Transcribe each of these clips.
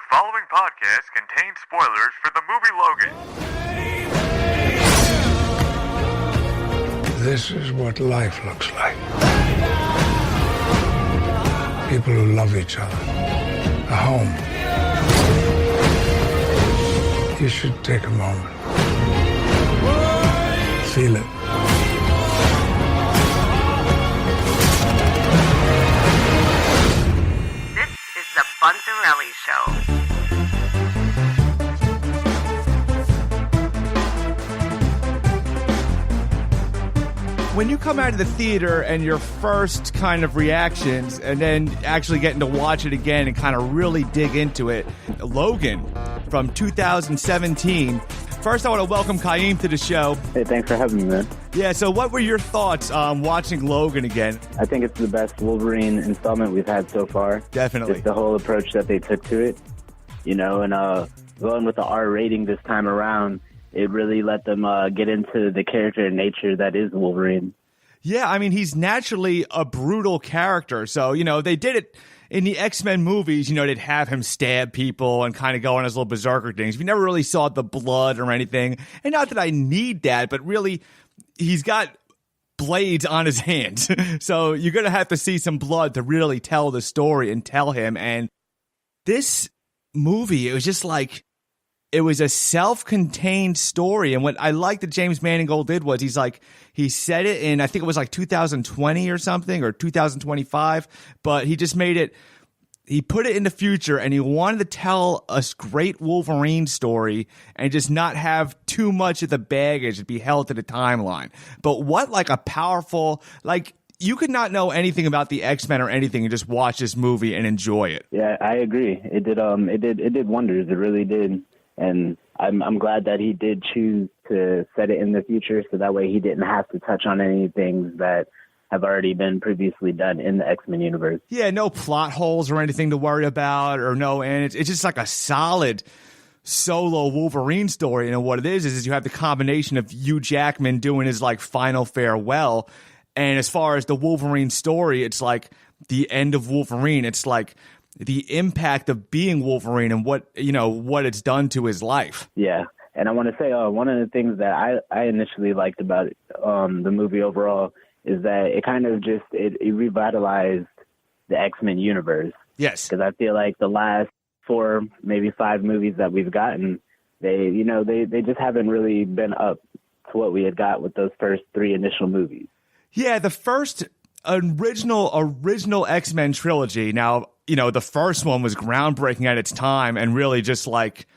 following podcast contains spoilers for the movie Logan. This is what life looks like. People who love each other. A home. You should take a moment. Feel it. This is the Buntarelli Show. When you come out of the theater and your first kind of reactions and then actually getting to watch it again and kind of really dig into it, Logan from 2017. First, I want to welcome Khiim to the show. Hey, thanks for having me, man. Yeah, so what were your thoughts on watching Logan again? I think it's the best Wolverine installment we've had so far. Definitely. Just the whole approach that they took to it, you know, and going with the R rating this time around, it really let them get into the character and nature that is Wolverine. Yeah, I mean, he's naturally a brutal character. So, you know, they did it in the X-Men movies. You know, they'd have him stab people and kind of go on his little berserker things. We never really saw the blood or anything. And not that I need that, but really, he's got blades on his hands. So you're going to have to see some blood to really tell the story and tell him. And this movie, it was just like, it was a self-contained story. And what I like that James Mangold did was he said it in, I think it was like 2020 or something, or 2025, but he just made it, he put it in the future, and he wanted to tell a great Wolverine story and just not have too much of the baggage to be held to the timeline. But what like a powerful, like, you could not know anything about the X-Men or anything and just watch this movie and enjoy it. Yeah, I agree. It did wonders. It really did. And I'm glad that he did choose to set it in the future, so that way he didn't have to touch on any things that have already been previously done in the X-Men universe. Yeah, no plot holes or anything to worry about, or no, and it's just like a solid solo Wolverine story. And what it is you have the combination of Hugh Jackman doing his like final farewell, and as far as the Wolverine story, it's like the end of Wolverine. It's like the impact of being Wolverine and what it's done to his life. Yeah. And I want to say one of the things that I initially liked about the movie overall is that it kind of just, it revitalized the X-Men universe. Yes. Because I feel like the last 4, maybe 5 movies that we've gotten, they just haven't really been up to what we had got with those first 3 initial movies. Yeah, the first original X-Men trilogy. Now, you know, the first one was groundbreaking at its time and really just like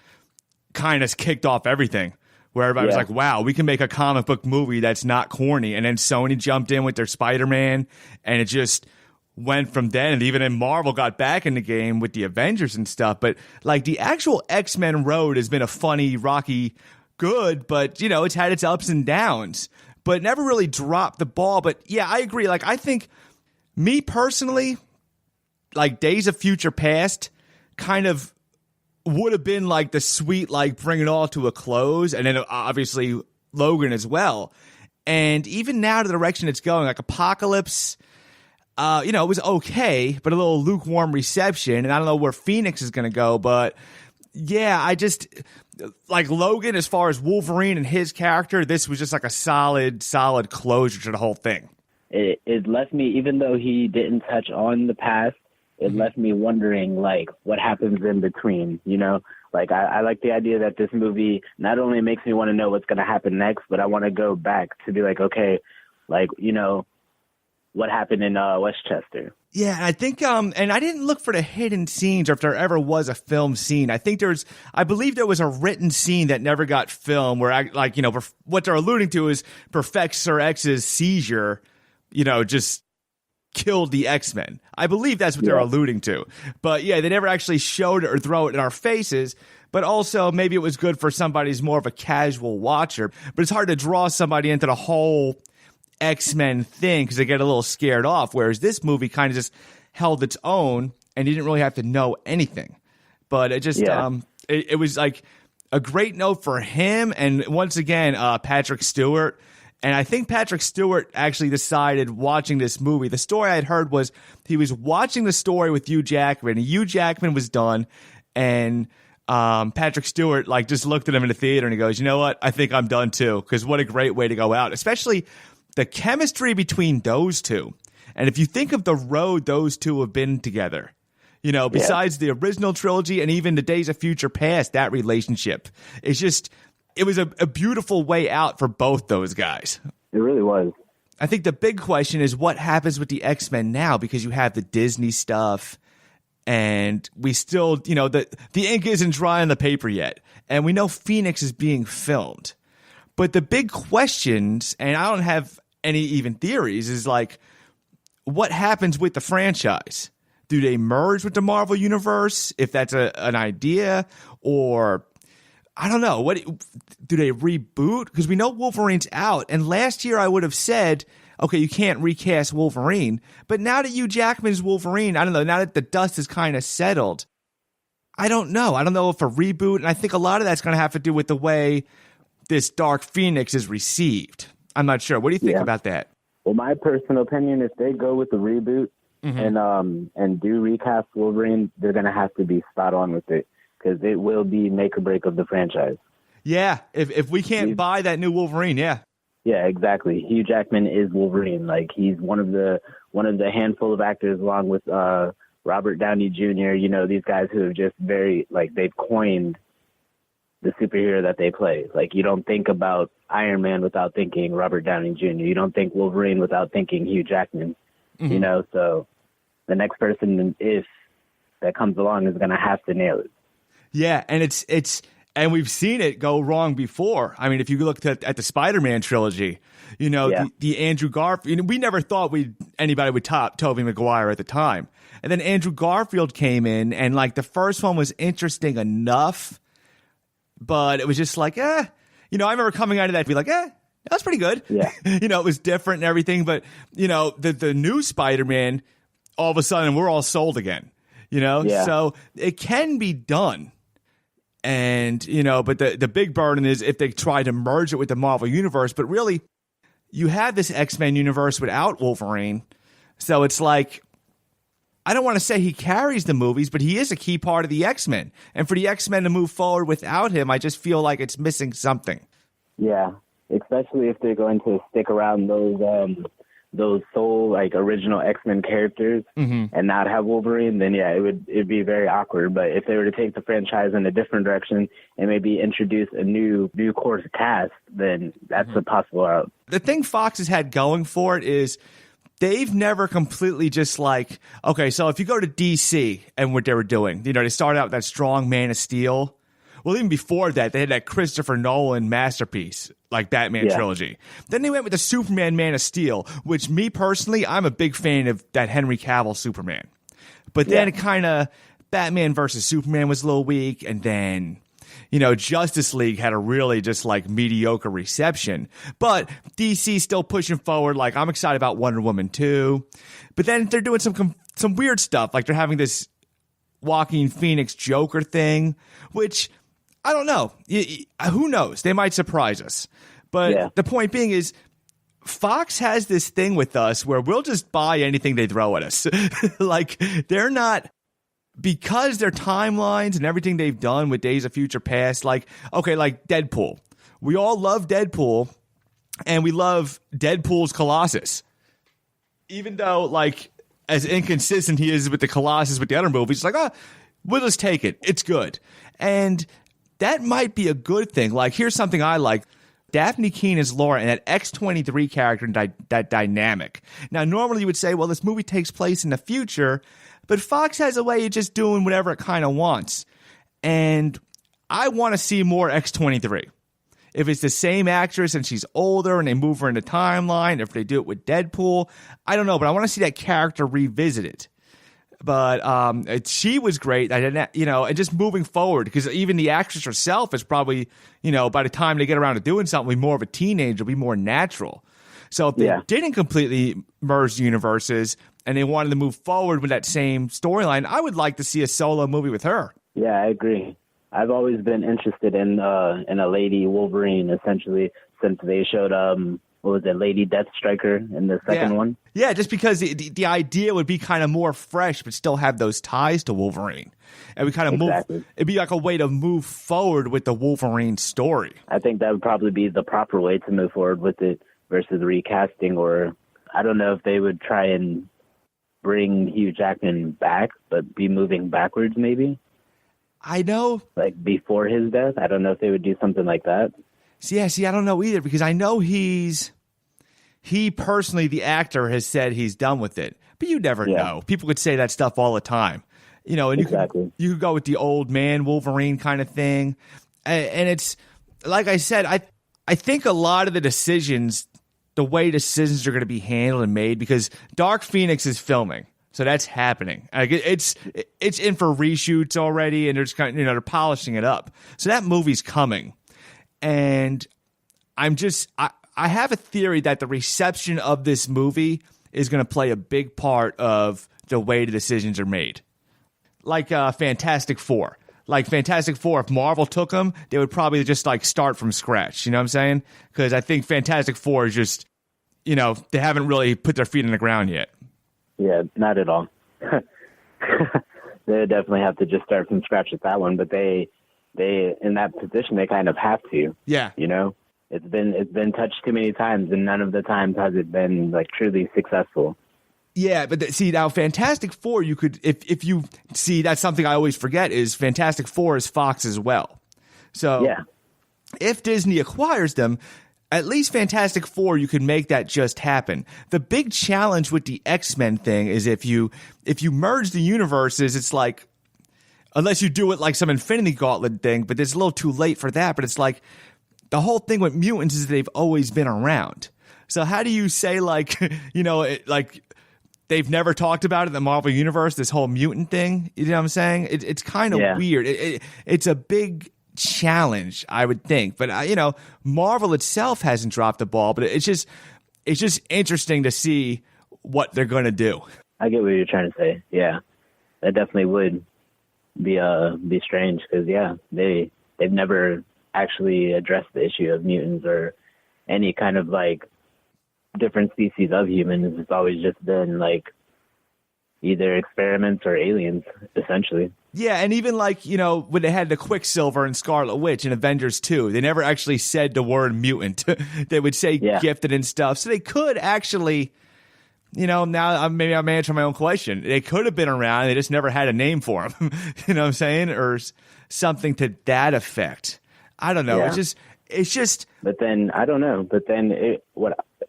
kind of kicked off everything, where everybody was like, wow, we can make a comic book movie that's not corny. And then Sony jumped in with their Spider-Man, and it just went from then. And even in Marvel got back in the game with the Avengers and stuff. But like the actual X-Men road has been a funny, rocky, good, but you know, it's had its ups and downs, but never really dropped the ball. But yeah, I agree. Like, I think, me personally, like Days of Future Past kind of would have been like the sweet, like bring it all to a close. And then obviously Logan as well. And even now, the direction it's going, like Apocalypse, it was okay, but a little lukewarm reception. And I don't know where Phoenix is going to go, but yeah, I just like Logan, as far as Wolverine and his character, this was just like a solid closure to the whole thing. It left me, even though he didn't touch on the past, it left me wondering, like, what happens in between, you know? Like, I like the idea that this movie not only makes me want to know what's going to happen next, but I want to go back to be like, okay, like, you know, what happened in Westchester. Yeah, I think, and I didn't look for the hidden scenes or if there ever was a film scene. I believe there was a written scene that never got filmed where, what they're alluding to is Professor X's seizure, just killed the X-Men. I believe that's what they're alluding to. But yeah, they never actually showed it or throw it in our faces. But also, maybe it was good for somebody who's more of a casual watcher. But it's hard to draw somebody into the whole X-Men thing because they get a little scared off. Whereas this movie kind of just held its own and you didn't really have to know anything. But it just, it was like a great note for him. And once again, Patrick Stewart. And I think Patrick Stewart actually decided watching this movie. The story I had heard was he was watching the story with Hugh Jackman. And Hugh Jackman was done. And Patrick Stewart like just looked at him in the theater and he goes, you know what? I think I'm done too. Because what a great way to go out, especially the chemistry between those two. And if you think of the road those two have been together, you know, besides the original trilogy and even the Days of Future Past, that relationship is just, it was a beautiful way out for both those guys. It really was. I think the big question is what happens with the X-Men now, because you have the Disney stuff and we still, you know, the ink isn't dry on the paper yet. And we know Phoenix is being filmed. But the big questions, and I don't have any even theories, is like, what happens with the franchise? Do they merge with the Marvel Universe, if that's an idea? Or, I don't know, what do they reboot? Because we know Wolverine's out. And last year I would have said, okay, you can't recast Wolverine. But now that Hugh Jackman's Wolverine, I don't know, now that the dust is kind of settled, I don't know. I don't know if a reboot, and I think a lot of that's going to have to do with the way this Dark Phoenix is received. I'm not sure. What do you think about that? Well, my personal opinion, if they go with the reboot and do recast Wolverine, they're going to have to be spot on with it because it will be make or break of the franchise. Yeah, if we can't buy that new Wolverine, Yeah, exactly. Hugh Jackman is Wolverine. Like he's one of the handful of actors, along with Robert Downey Jr. You know, these guys who have just they've coined the superhero that they play. Like you don't think about Iron Man without thinking Robert Downey Jr. You don't think Wolverine without thinking Hugh Jackman. You know, so the next person, if that comes along, is going to have to nail it. Yeah, and it's and we've seen it go wrong before. I mean, if you look at the Spider-Man trilogy, you know, the Andrew Garfield, we never thought anybody would top Tobey Maguire at the time. And then Andrew Garfield came in, and like the first one was interesting enough, but it was just like, you know, I remember coming out of that and be like, that's pretty good. Yeah. You know, it was different and everything, but you know, the new Spider-Man, all of a sudden we're all sold again, you know? Yeah. So it can be done. And, you know, but the big burden is if they try to merge it with the Marvel Universe, but really you have this X-Men universe without Wolverine. So it's like, I don't want to say he carries the movies, but he is a key part of the X-Men. And for the X-Men to move forward without him, I just feel like it's missing something. Yeah, especially if they're going to stick around those sole original X-Men characters and not have Wolverine, then it'd be very awkward. But if they were to take the franchise in a different direction and maybe introduce a new course cast, then that's a possible route. The thing Fox has had going for it is they've never completely just like, okay, so if you go to DC and what they were doing, you know, they started out with that strong Man of Steel. Well, even before that, they had that Christopher Nolan masterpiece, like Batman trilogy. Then they went with the Superman Man of Steel, which me personally, I'm a big fan of that Henry Cavill Superman. But then it kind of, Batman versus Superman was a little weak, and then, you know, Justice League had a really just like mediocre reception. But DC's still pushing forward. Like, I'm excited about Wonder Woman 2. But then they're doing some weird stuff. Like, they're having this Joaquin Phoenix Joker thing, which I don't know. Who knows? They might surprise us. But the point being is, Fox has this thing with us where we'll just buy anything they throw at us. Like, they're not, because their timelines and everything they've done with Days of Future Past, like, okay, like Deadpool. We all love Deadpool, and we love Deadpool's Colossus. Even though, like, as inconsistent he is with the Colossus with the other movies, it's like, we'll just take it. It's good. And that might be a good thing. Like, here's something I like. Daphne Keane as Laura and that X-23 character and that dynamic. Now, normally you would say, well, this movie takes place in the future, but Fox has a way of just doing whatever it kind of wants. And I want to see more X-23. If it's the same actress and she's older and they move her in the timeline, if they do it with Deadpool, I don't know, but I want to see that character revisited. But she was great. I didn't, you know, and just moving forward, because even the actress herself is probably, you know, by the time they get around to doing something, be more of a teenager, be more natural. So if they didn't completely merge universes and they wanted to move forward with that same storyline, I would like to see a solo movie with her. Yeah, I agree. I've always been interested in a lady Wolverine, essentially, since they showed what was it, Lady Deathstriker in the second one. Yeah, just because the idea would be kind of more fresh, but still have those ties to Wolverine. And we kind of move, it'd be like a way to move forward with the Wolverine story. I think that would probably be the proper way to move forward with it versus recasting, or I don't know if they would try and bring Hugh Jackman back, but be moving backwards maybe. I know. Like before his death. I don't know if they would do something like that. See, I don't know either, because I know he personally, the actor, has said he's done with it. But you never know. People could say that stuff all the time. You know, and you could go with the old man Wolverine kind of thing. And it's, like I said, I think a lot of the decisions, the way decisions are going to be handled and made, because Dark Phoenix is filming. So that's happening. Like it's in for reshoots already, and they're just kind of, you know, they're polishing it up. So that movie's coming. And I have a theory that the reception of this movie is going to play a big part of the way the decisions are made. Like Fantastic Four. Like Fantastic Four, if Marvel took them, they would probably just like start from scratch. You know what I'm saying? Because I think Fantastic Four is just, you know, they haven't really put their feet in the ground yet. Yeah, not at all. They definitely have to just start from scratch with that one, but they in that position they kind of have to. Yeah. You know? It's been touched too many times, and none of the times has it been like truly successful. Yeah, but see, now Fantastic Four, you could, if you see, that's something I always forget, is Fantastic Four is Fox as well. So if Disney acquires them, at least Fantastic Four, you could make that just happen. The big challenge with the X-Men thing is if you merge the universes, it's like, unless you do it like some Infinity Gauntlet thing, but it's a little too late for that. But it's like, the whole thing with mutants is they've always been around. So how do you say, like, you know, like they've never talked about it in the Marvel Universe, this whole mutant thing? You know what I'm saying? It's kind of weird. It's a big challenge, I would think. But, you know, Marvel itself hasn't dropped the ball, but it's just interesting to see what they're going to do. I get what you're trying to say. Yeah, that definitely would be strange because, they've never actually addressed the issue of mutants or any kind of like different species of humans. It's always just been like either experiments or aliens, essentially. Yeah, and even like, you know, when they had the Quicksilver and Scarlet Witch in Avengers 2, they never actually said the word mutant. They would say gifted and stuff. So they could actually, you know, now maybe I'm answering my own question. They could have been around. They just never had a name for them. You know what I'm saying? Or something to that effect. I don't know. Yeah. It's just. But then I don't know. But then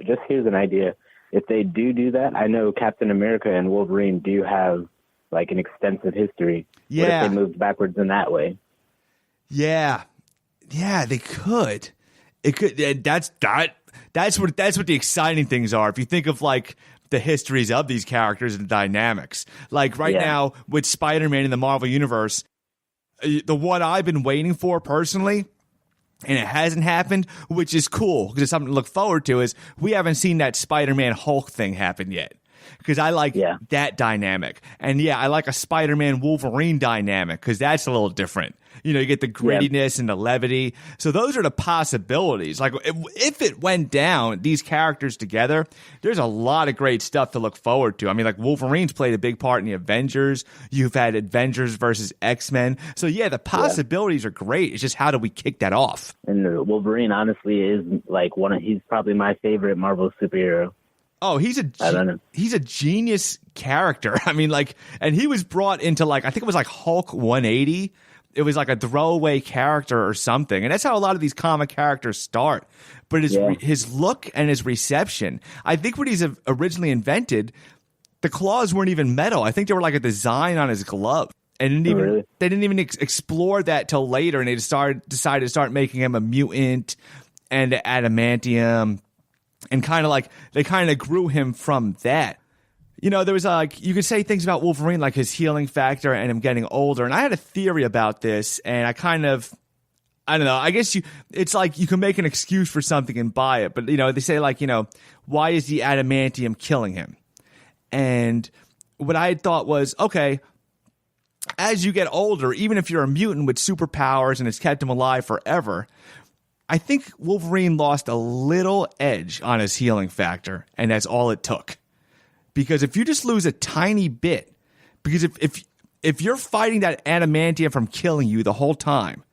just here's an idea. If they do that, I know Captain America and Wolverine do have like an extensive history. Yeah. What if they moved backwards in that way? Yeah. Yeah, they could. It could. That's what the exciting things are. If you think of like the histories of these characters and dynamics, like right now with Spider-Man in the Marvel Universe, the one I've been waiting for personally, and it hasn't happened, which is cool because it's something to look forward to, is we haven't seen that Spider-Man Hulk thing happen yet. Because I like that dynamic. And I like a Spider-Man Wolverine dynamic because that's a little different. You know, you get the grittiness and the levity. So those are the possibilities. Like if it went down, these characters together, there's a lot of great stuff to look forward to. I mean, like Wolverine's played a big part in the Avengers. You've had Avengers versus X-Men. So the possibilities are great. It's just how do we kick that off? And Wolverine honestly is like he's probably my favorite Marvel superhero. Oh, he's a genius character. I mean, like, and he was brought into like, I think it was like Hulk 180. It was like a throwaway character or something. And that's how a lot of these comic characters start. But his look and his reception, I think when he's originally invented, the claws weren't even metal. I think they were like a design on his glove. And they didn't even explore that till later. And they decided to start making him a mutant and adamantium. And kind of like they kind of grew him from that. You know, there was like, you could say things about Wolverine, like his healing factor and him getting older. And I had a theory about this, and I don't know. I guess it's like you can make an excuse for something and buy it. But, you know, they say like, you know, why is the adamantium killing him? And what I had thought was, okay, as you get older, even if you're a mutant with superpowers and it's kept him alive forever, I think Wolverine lost a little edge on his healing factor, and that's all it took. Because if you just lose a tiny bit, because if you're fighting that adamantium from killing you the whole time,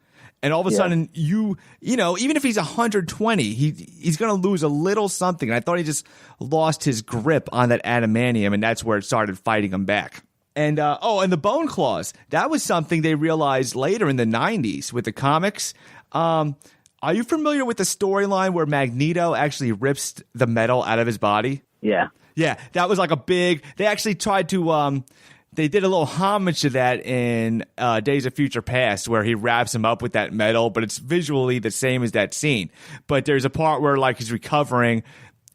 and all of a sudden you know, even if he's 120, he's going to lose a little something. And I thought he just lost his grip on that adamantium, and that's where it started fighting him back. And and the bone claws, that was something they realized later in the 90s with the comics. Are you familiar with the storyline where Magneto actually rips the metal out of his body? Yeah. Yeah, that was like a big... They actually tried to... they did a little homage to that in Days of Future Past, where he wraps him up with that metal, but it's visually the same as that scene. But there's a part where like he's recovering,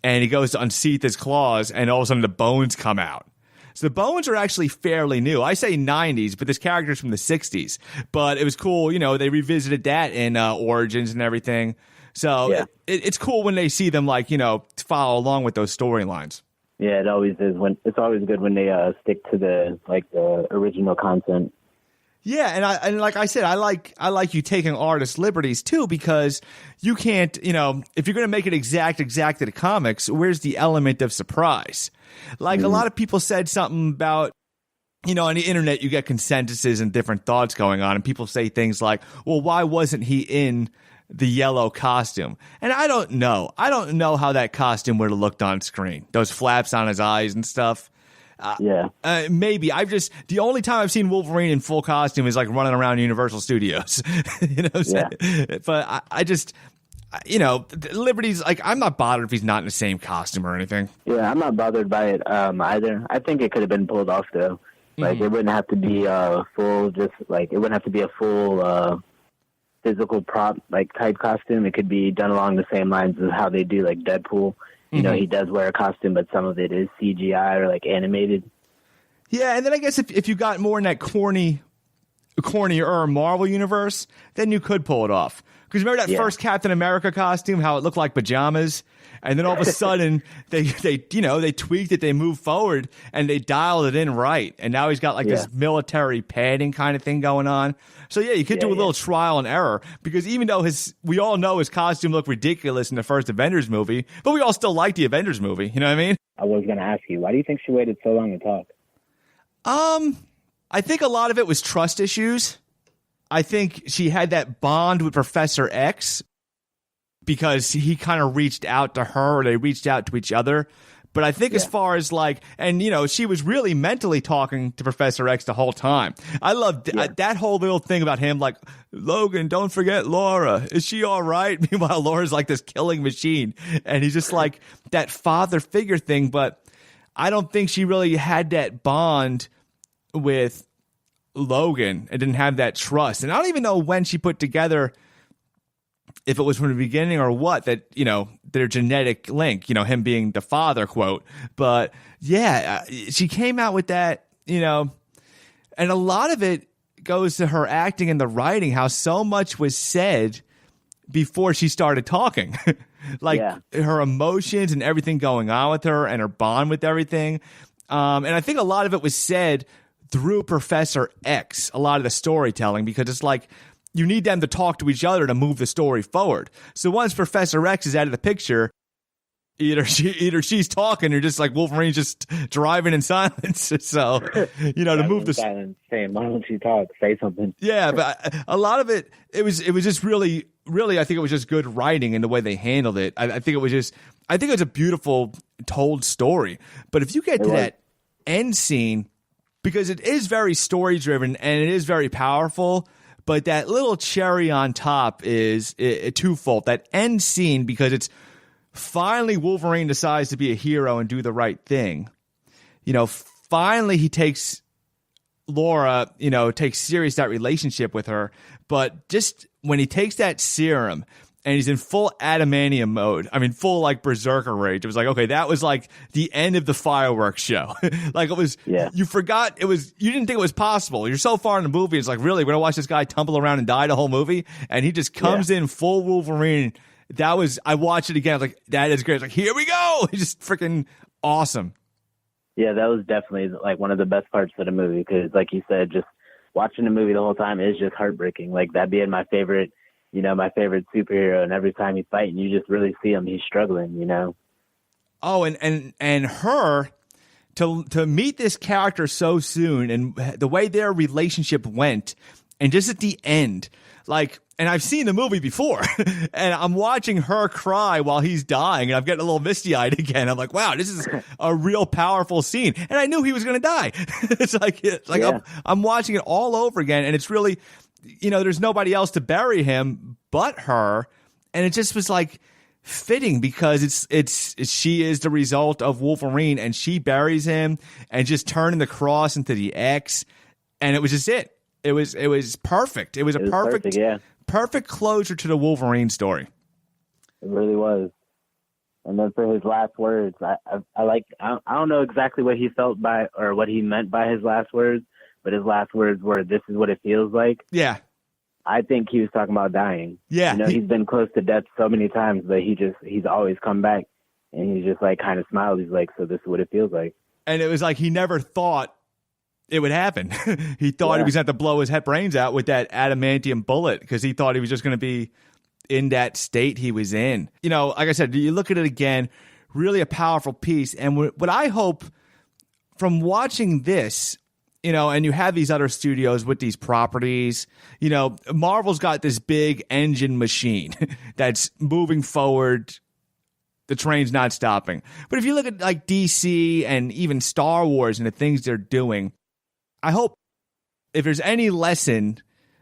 and he goes to unsheath his claws, and all of a sudden the bones come out. So the bones are actually fairly new. I say 90s, but this character's from the 60s. But it was cool, you know, they revisited that in Origins and everything. So it's cool when they see them, like, you know, follow along with those storylines. Yeah, it always is. It's always good when they stick to the original content. Yeah, and like I said, I like you taking artist liberties too, because you can't, you know, if you're going to make it exact to the comics, where's the element of surprise? Like a lot of people said something about, you know, on the internet you get consensuses and different thoughts going on, and people say things like, well, why wasn't he in the yellow costume? And I don't know how that costume would have looked on screen, those flaps on his eyes and stuff. Maybe the only time I've seen Wolverine in full costume is like running around Universal Studios. You know what I'm saying? But I just, you know, Liberty's like, I'm not bothered if he's not in the same costume or anything. Yeah, I'm not bothered by it either. I think it could have been pulled off though. Like it wouldn't have to be full, just like it wouldn't have to be a full physical prop like type costume. It could be done along the same lines of how they do like Deadpool. You know, he does wear a costume, but some of it is CGI or like animated. Yeah, and then I guess if you got more in that cornier Marvel universe, then you could pull it off. Because remember that first Captain America costume, how it looked like pajamas? And then all of a sudden, they tweaked it, they moved forward, and they dialed it in right. And now he's got like this military padding kind of thing going on. So yeah, you could do a little trial and error, because even though we all know his costume looked ridiculous in the first Avengers movie, but we all still like the Avengers movie. You know what I mean? I was going to ask you, why do you think she waited so long to talk? I think a lot of it was trust issues. I think she had that bond with Professor X because he kind of reached out to her, or they reached out to each other. But I think as far as like, and you know, she was really mentally talking to Professor X the whole time. I loved that whole little thing about him, like, Logan, don't forget Laura. Is she all right? Meanwhile, Laura's like this killing machine. And he's just like that father figure thing. But I don't think she really had that bond with Logan and didn't have that trust. And I don't even know when she put together, if it was from the beginning or what, that, you know, their genetic link, you know, him being the father, quote. But yeah, she came out with that, you know, and a lot of it goes to her acting and the writing, how so much was said before she started talking. Like her emotions and everything going on with her and her bond with everything. And I think a lot of it was said through Professor X, a lot of the storytelling, because it's like, you need them to talk to each other to move the story forward. So once Professor X is out of the picture, either she's talking or just like Wolverine's just driving in silence. So, you know, to move the silence, saying, why don't you talk? Say something. Yeah, but a lot of it was just really, I think it was just good writing and the way they handled it. I think it was a beautiful told story. But if you get to that end scene, because it is very story driven and it is very powerful, but that little cherry on top is twofold. That end scene, because it's finally Wolverine decides to be a hero and do the right thing. You know, finally he takes Laura, you know, takes serious that relationship with her. But just when he takes that serum and he's in full adamantium mode, I mean, full like berserker rage, it was like, okay, that was like the end of the fireworks show. Like it was, you forgot you didn't think it was possible. You're so far in the movie, it's like, really, we're gonna watch this guy tumble around and die the whole movie? And he just comes in full Wolverine. I watched it again, I was like, that is great. It's like, here we go. He's just freaking awesome. Yeah, that was definitely like one of the best parts of the movie, because like you said, just watching the movie the whole time is just heartbreaking. Like that being my favorite my favorite superhero, and every time he's fighting, you just really see him. He's struggling, Oh, and her to meet this character so soon, and the way their relationship went, and just at the end, like, and I've seen the movie before, and I'm watching her cry while he's dying, and I'm getting a little misty-eyed again. I'm like, wow, this is a real powerful scene, and I knew he was going to die. it's like yeah. I'm watching it all over again, and it's really, there's nobody else to bury him but her, and it just was like fitting because she is the result of Wolverine, and she buries him and just turning the cross into the X, and it was just it. It was perfect. It was perfect, yeah. Perfect closure to the Wolverine story. It really was. And then for his last words, I don't know exactly what he felt by or what he meant by his last words, but his last words were, "This is what it feels like." Yeah. I think he was talking about dying. Yeah. He's been close to death so many times, but he's always come back, and he's just like kind of smiled. He's like, "So this is what it feels like." And it was like he never thought it would happen. He thought he was going to have to blow his head brains out with that adamantium bullet because he thought he was just going to be in that state he was in. Like I said, you look at it again, really a powerful piece. And what I hope from watching this, and you have these other studios with these properties, Marvel's got this big engine machine that's moving forward. The train's not stopping. But if you look at like DC and even Star Wars and the things they're doing, I hope if there's any lesson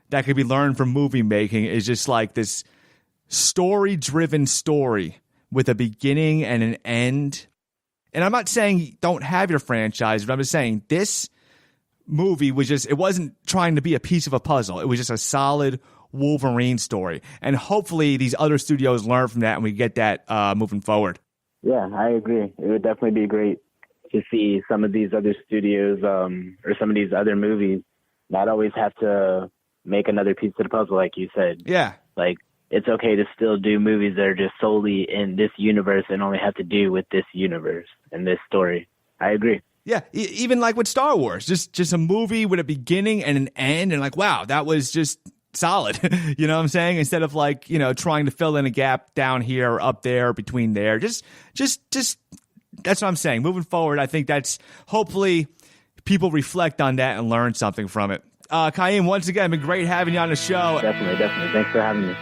that could be learned from movie making is just like this story-driven story with a beginning and an end. And I'm not saying don't have your franchise, but I'm just saying this movie it wasn't trying to be a piece of a puzzle. It was just a solid Wolverine story. And hopefully these other studios learn from that and we get that moving forward. Yeah, I agree. It would definitely be great to see some of these other studios or some of these other movies not always have to make another piece of the puzzle, like you said. Yeah. Like, it's okay to still do movies that are just solely in this universe and only have to do with this universe and this story. I agree. Yeah, even like with Star Wars, just a movie with a beginning and an end, and like, wow, that was just solid. You know what I'm saying? Instead of like, trying to fill in a gap down here or up there, between there. Just that's what I'm saying. Moving forward, I think that's hopefully people reflect on that and learn something from it. Khiim, once again, been great having you on the show. Definitely. Thanks for having me.